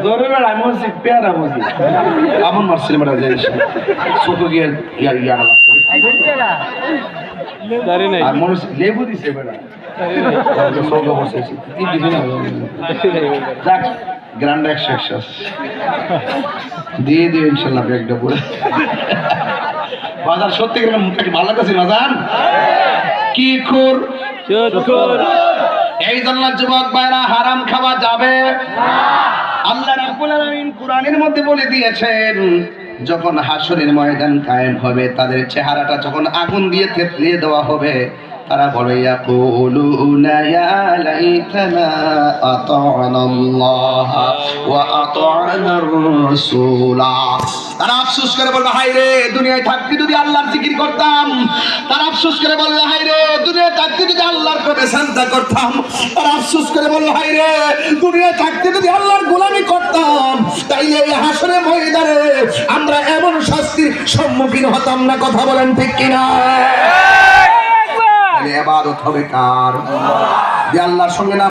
দৌড়ে বেড়াই মসি পেয়ারা মসি আমন মারছিল বেড়া যাই ছোট গিয়ে ইয়ারা আর মানুষ লেবু দিছে বেড়া গ্রান্ড এক্সেস দিয়ে দিও ইনশাল্লাহ ব্যাগটা পুরো বাজার সত্যি করে মুখটা ভালো লাগছে বাজার কি খুর এই জন্য যুবক ভাইরা হারাম খাওয়া যাবে না। আল্লাহ রাব্বুল আলামিন কোরআনের মধ্যে বলে দিয়েছেন যখন হাসরের ময়দান কায়েম হবে তাদের চেহারাটা যখন আগুন দিয়ে থেতলিয়ে দেওয়া হবে তারা বলে ইয়াকুলুনা ইয়া লাইতানা আতা'না আল্লাহ ওয়া আতা'না আর-রাসূলা। তারা আফসোস করে বলবে হায় রে দুনিয়ায় থাকতে যদি আল্লাহর জিকির করতাম। তারা আফসোস করে বলবে হায় রে দুনিয়ায় থাকতে যদি আল্লাহর কথা চিন্তা করতাম। তারা আফসোস করে বলবে হায় রে দুনিয়ায় থাকতে যদি আল্লাহর গোলামি করতাম তাইলে এই হাসরের ময়দানে আমরা এমন শাস্তির সম্মুখীন হতাম না। কথা বলেন ঠিক কিনা? ইবাদত হবে কার? যে আল্লাহর সঙ্গে না